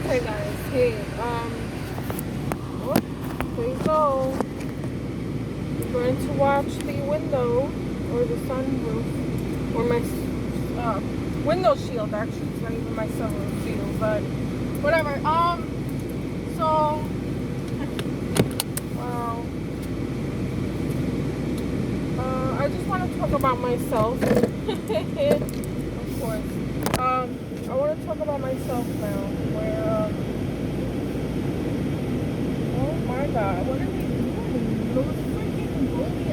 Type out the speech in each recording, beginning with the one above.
Hey guys, hey, oh, there you go. We're going to watch the window, or the sunroof, or my window shield. Actually, it's not even my sunroof shield, but whatever. So, wow. I just want to talk about myself. Of course. I want to talk about myself now. Where, oh my God, what are they doing? Those freaking bully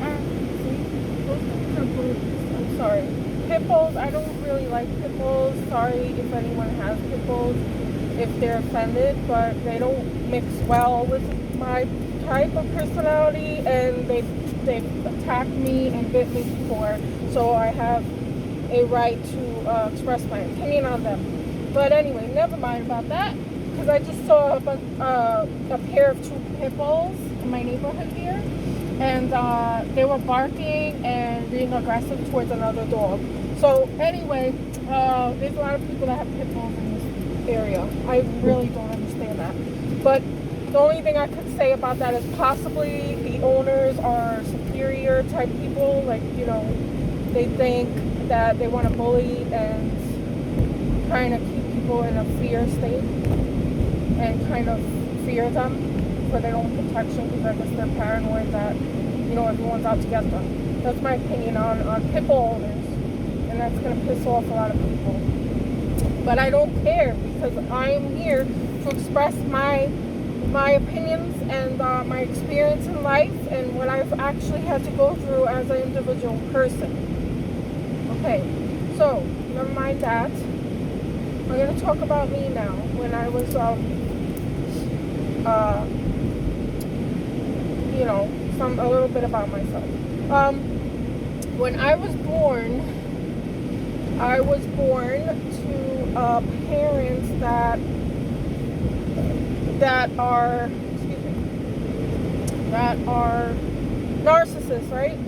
see? Those things are bullies. I'm sorry. Pit bulls, I don't really like pit bulls. Sorry if anyone has pit bulls, if they're offended, but they don't mix well with my type of personality, and they've attacked me and bit me before, so I have a right to express my opinion on them. But anyway, never mind about that, because I just saw a pair of two pit bulls in my neighborhood here, and they were barking and being aggressive towards another dog. So anyway, there's a lot of people that have pit bulls in this area. I really don't understand that. But the only thing I could say about that is possibly the owners are superior type people, like, you know, they think that they want to bully and kind of keep people in a fear state and kind of fear them for their own protection, because I guess they're paranoid that, you know, everyone's out to get them. That's my opinion on pit bull owners, and that's going to piss off a lot of people. But I don't care, because I'm here to express my opinions and my experience in life and what I've actually had to go through as an individual person. Okay, so never mind that. I'm going to talk about me now. When I was, you know, a little bit about myself. When I was born to parents that are narcissists, right?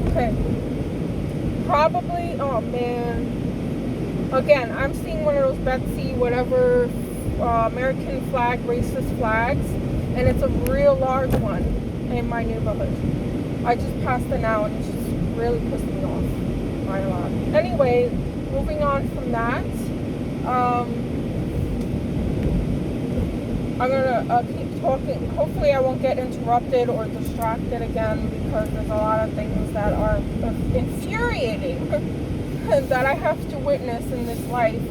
Okay. Probably, oh man. Again, I'm seeing one of those Betsy, whatever, American flag, racist flags, and it's a real large one in my neighborhood. I just passed it now, and it's just really pissed me off by a lot. Anyway, moving on from that, I'm gonna keep talking. Hopefully I won't get interrupted or distracted again, because there's a lot of things that are infuriating that I have to witness in this life.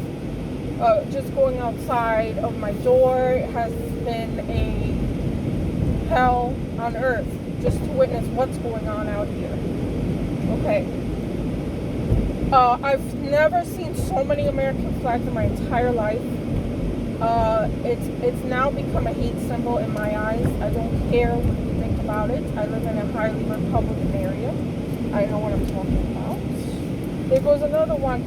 Just going outside of my door has been a hell on earth, just to witness what's going on out here. Okay. I've never seen so many American flags in my entire life. It's now become a hate symbol in my eyes. I don't care what you think about it. I live in a highly Republican area. I know what I'm talking about. There goes another one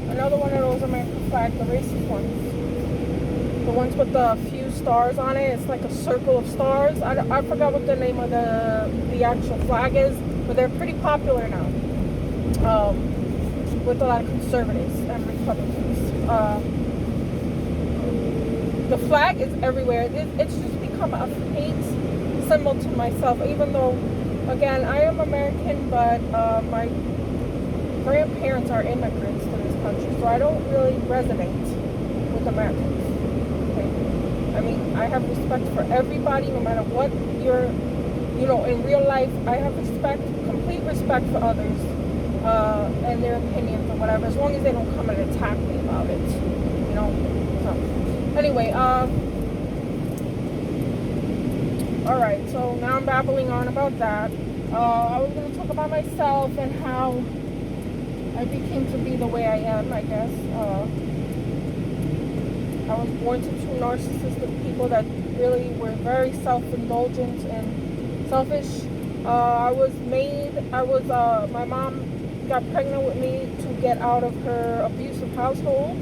of those American flags, the racist ones. The ones with the few stars on it. It's like a circle of stars. I forgot what the name of the actual flag is, but they're pretty popular now. With a lot of conservatives and Republicans. The flag is everywhere. It's just become a hate symbol to myself, even though, again, I am American, but my grandparents are immigrants to this country, so I don't really resonate with Americans. Okay? I mean, I have respect for everybody, no matter what you're, you know, in real life. I have complete respect for others and their opinions or whatever, as long as they don't come and attack me about it, you know. So, anyway, all right, so now I'm babbling on about that. I was going to talk about myself and how I became to be the way I am, I guess. I was born to two narcissistic people that really were very self-indulgent and selfish. My mom got pregnant with me to get out of her abusive household,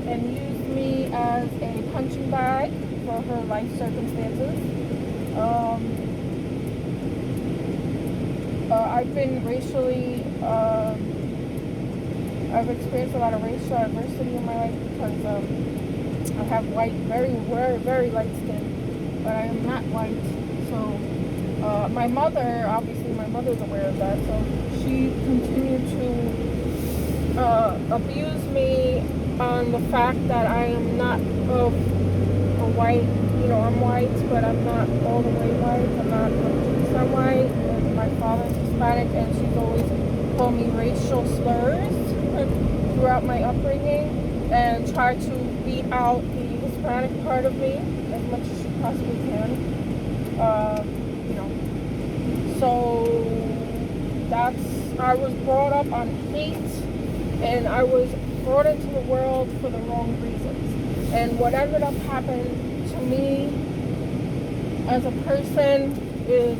and used me as a punching bag for her life circumstances. I've been racially, I've experienced a lot of racial adversity in my life because have very, very light skin, but I am not white. So my mother, obviously my mother's aware of that, so she continued to abuse me on the fact that I am not of a white, I'm white, but I'm not all the way white. I'm not 100% white, and my father's Hispanic, and she's always called me racial slurs throughout my upbringing, and tried to beat out the Hispanic part of me as much as she possibly can. So I was brought up on hate, and I was brought into the world for the wrong reasons. And what ended up happening to me as a person is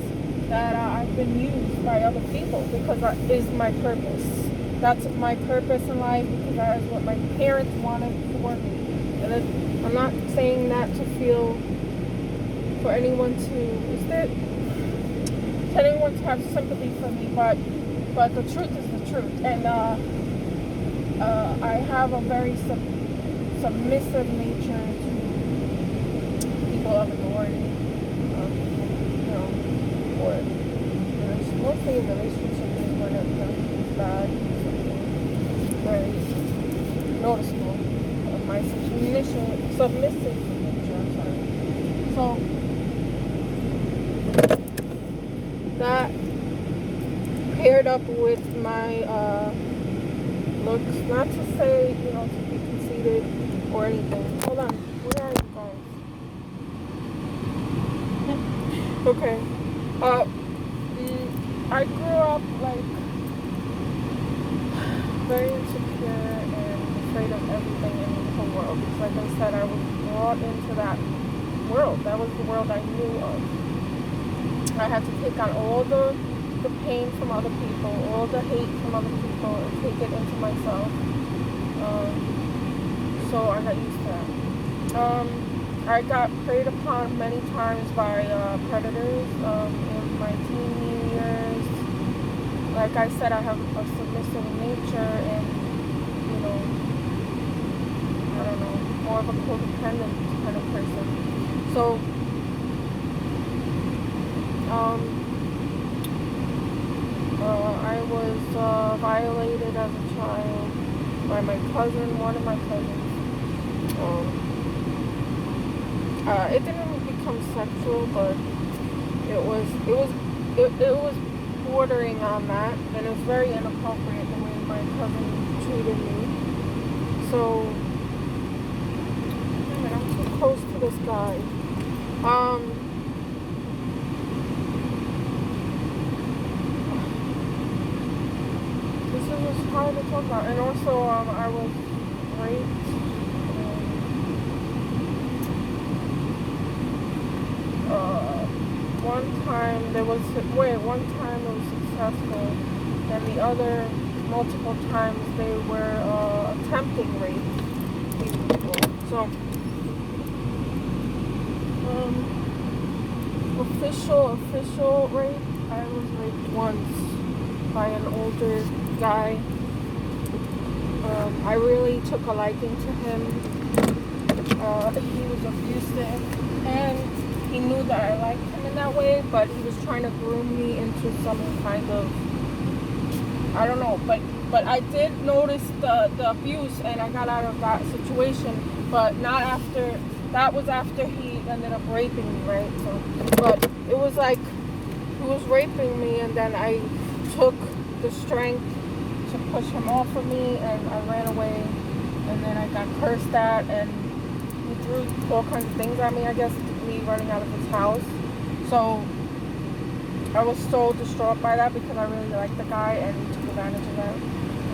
that I've been used by other people because that is my purpose. That's my purpose in life, because that is what my parents wanted for me. And I'm not saying that to feel for anyone to have sympathy for me, but the truth is the truth. And I have a very submissive nature to people of authority, or mostly in relationships when it's bad, very noticeable of my submissive nature. I'm sorry. So that paired up with my looks, not to say, to be conceited or anything. Hold on, where are you guys? Okay. I grew up very insecure and afraid of everything in the whole world. Because like I said, I was brought into that world. That was the world I knew of. I had to take on all the pain from other people, all the hate from other people, and take it into myself. So I got used to that. I got preyed upon many times by predators in my teen years. Like I said, I have a submissive nature, and I don't know, more of a codependent kind of person. So I was violated as a child by my cousin, one of my cousins. It didn't become sexual, but it was bordering on that, and it was very inappropriate the way my cousin treated me. So, I'm too close to this guy. This is just hard to talk about. And also, I was raped. One time it was successful, and the other multiple times they were attempting rape these people. So, official rape, I was raped once by an older guy. I really took a liking to him. He was abusive, and he knew that I liked him in that way, but he was trying to groom me into some kind of, I don't know, but I did notice the abuse, and I got out of that situation, but not after. That was after he ended up raping me, right? So, but it was like he was raping me, and then I took the strength to push him off of me, and I ran away, and then I got cursed at, and he threw all kinds of things at me, I guess, me running out of his house. So I was so distraught by that because I really liked the guy, and he took advantage of that.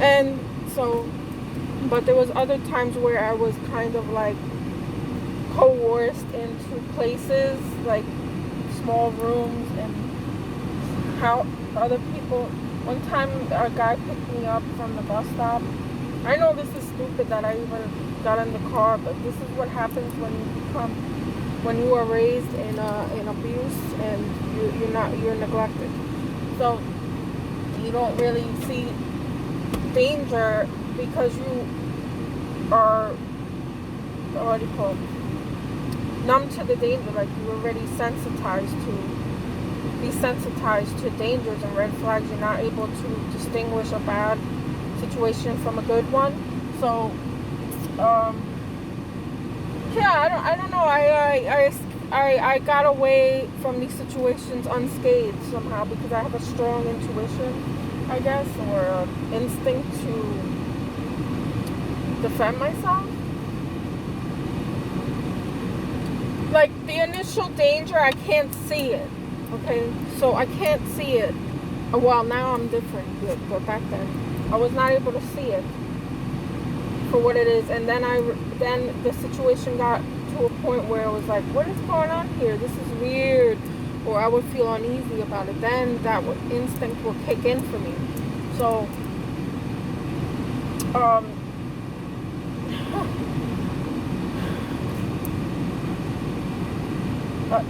And so, but there was other times where I was kind of like coerced into places, like small rooms, and how other people. One time a guy picked me up from the bus stop. I know this is stupid that I even got in the car, but this is what happens when you are raised in abuse, and you're neglected. So you don't really see danger because you are what do you call it? Numb to the danger. Like you're already desensitized to dangers and red flags. You're not able to distinguish a bad situation from a good one. So, yeah, I don't know. I got away from these situations unscathed somehow because I have a strong intuition, I guess, or instinct to defend myself. Like the initial danger, I can't see it. Okay, so I can't see it. Well, now I'm different, but back then I was not able to see it for what it is. And then the situation got to a point where it was like, what is going on here? This is weird. Or I would feel uneasy about it. Then that instinct will kick in for me. So,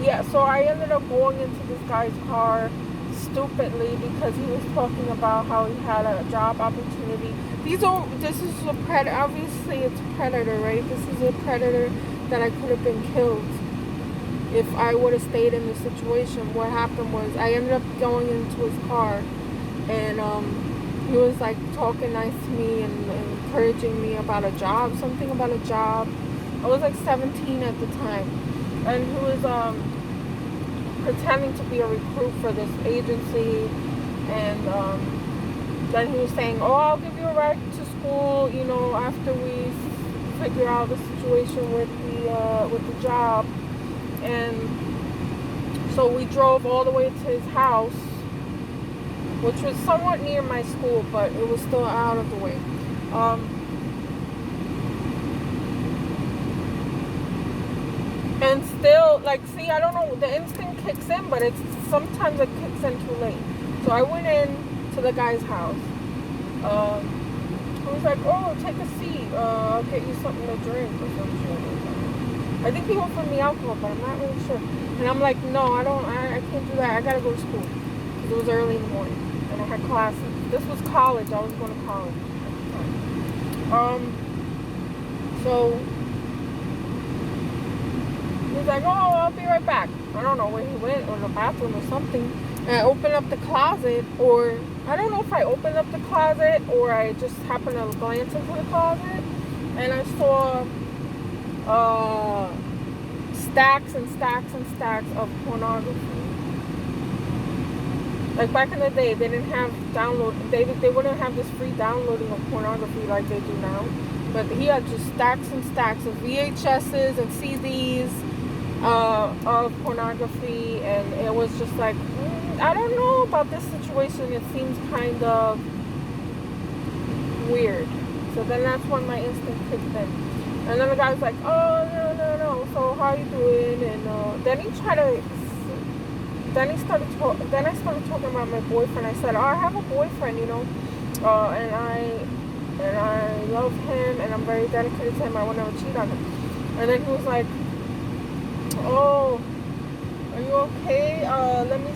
yeah, so I ended up going into this guy's car stupidly because he was talking about how he had a job opportunity. This is a predator. Obviously, it's a predator, right? This is a predator that I could have been killed if I would have stayed in the situation. What happened was I ended up going into his car, and he was like talking nice to me and encouraging me about a job, something about a job. I was like 17 at the time, and he was pretending to be a recruit for this agency, and then he was saying, oh, I'll give you a ride to school, you know, after we figure out the situation with the job. And so we drove all the way to his house, which was somewhat near my school, but it was still out of the way. And still, like, see, I don't know, the instinct kicks in, but sometimes it kicks in too late. So I went in to the guy's house. He was like, oh, take a seat. I'll get you something to drink or some shit. I think he offered me alcohol, but I'm not really sure. And I'm like, no, I can't do that. I gotta go to school. Because it was early in the morning. And I had classes. This was college. I was going to college. So he's like, oh, I'll be right back. I don't know where he went, or the bathroom or something. And I opened up the closet, or I don't know if I opened up the closet or I just happened to glance into the closet, and I saw stacks and stacks and stacks of pornography. Like back in the day, they didn't have they wouldn't have this free downloading of pornography like they do now. But he had just stacks and stacks of VHSs and CDs of pornography, and it was just like, I don't know about this situation. It seems kind of weird. So then that's when my instinct kicked in. And then the guy was like, oh, no. So how you doing? And then I started talking about my boyfriend. I said, oh, I have a boyfriend, you know, and I love him, and I'm very dedicated to him. I will never cheat on him. And then he was like, oh, are you okay? Let me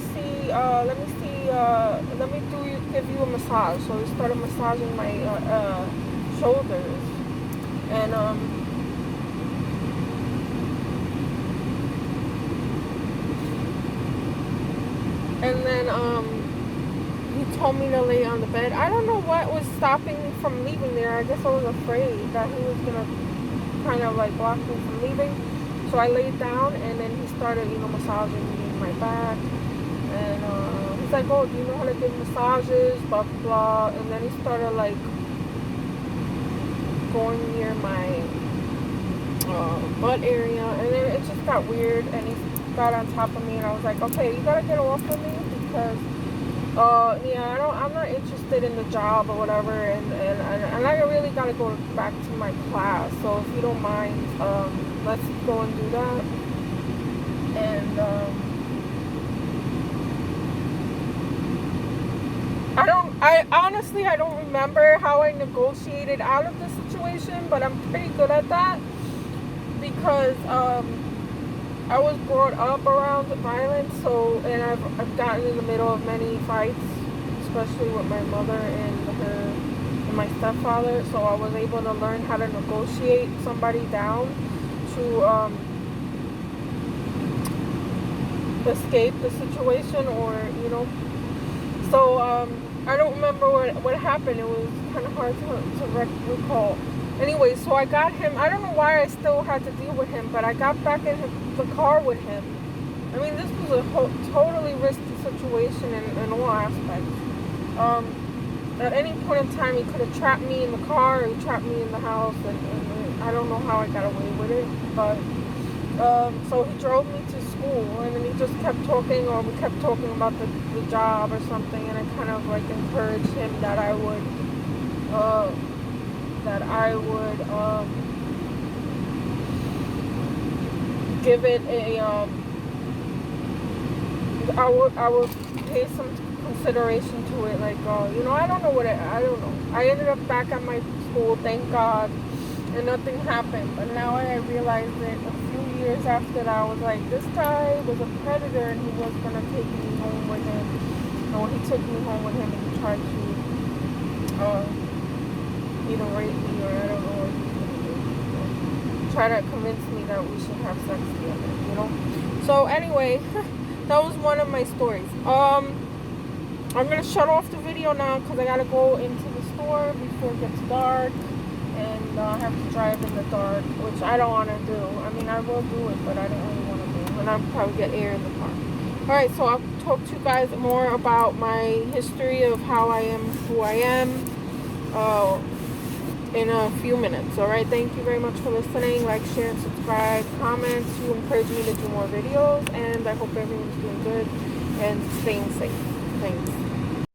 give you a massage. So he started massaging my shoulders, and then he told me to lay on the bed. I don't know what was stopping me from leaving there. I guess I was afraid that he was gonna kind of like block me from leaving. So I laid down, and then he started, you know, massaging me in my back. And he's like, oh, do you know how to give massages, blah, blah, blah. And then he started, like, going near my butt area. And then it just got weird, and he got on top of me. And I was like, okay, you gotta get off of me, because, I'm not interested in the job or whatever. And I really gotta go back to my class. So if you don't mind, let's go and do that. And I don't remember how I negotiated out of the situation, but I'm pretty good at that, because I was brought up around violence, and I've gotten in the middle of many fights, especially with my mother and my stepfather. So I was able to learn how to negotiate somebody down. to escape the situation, or so I don't remember what happened. It was kind of hard to recall. Anyway, so I got him. I don't know why I still had to deal with him, but I got back in the car with him. I mean, this was a totally risky situation in all aspects. At any point in time, he could have trapped me in the car, or he trapped me in the house, and I don't know how I got away with it, but so he drove me to school, and then he just kept talking, or we kept talking about the job or something, and I kind of like encouraged him that I would give it a I would pay some consideration to it, like I don't know I don't know. I ended up back at my school, thank God, and nothing happened. But now I realized that a few years after that, I was like, this guy was a predator, and he was gonna take me home with him. And when he took me home with him, and he tried to either rape me, or I don't know what he was gonna do. Try to convince me that we should have sex together, So anyway, that was one of my stories. I'm gonna shut off the video now because I gotta go into the store before it gets dark, and I have to drive in the dark, which I don't want to do. I mean, I will do it, but I don't really want to do it, and I'll probably get air in the car. Alright, so I'll talk to you guys more about my history of how I am who I am in a few minutes. Alright, thank you very much for listening. Like, share, and subscribe, comments. You encourage me to do more videos, and I hope everyone's doing good and staying safe. Thanks.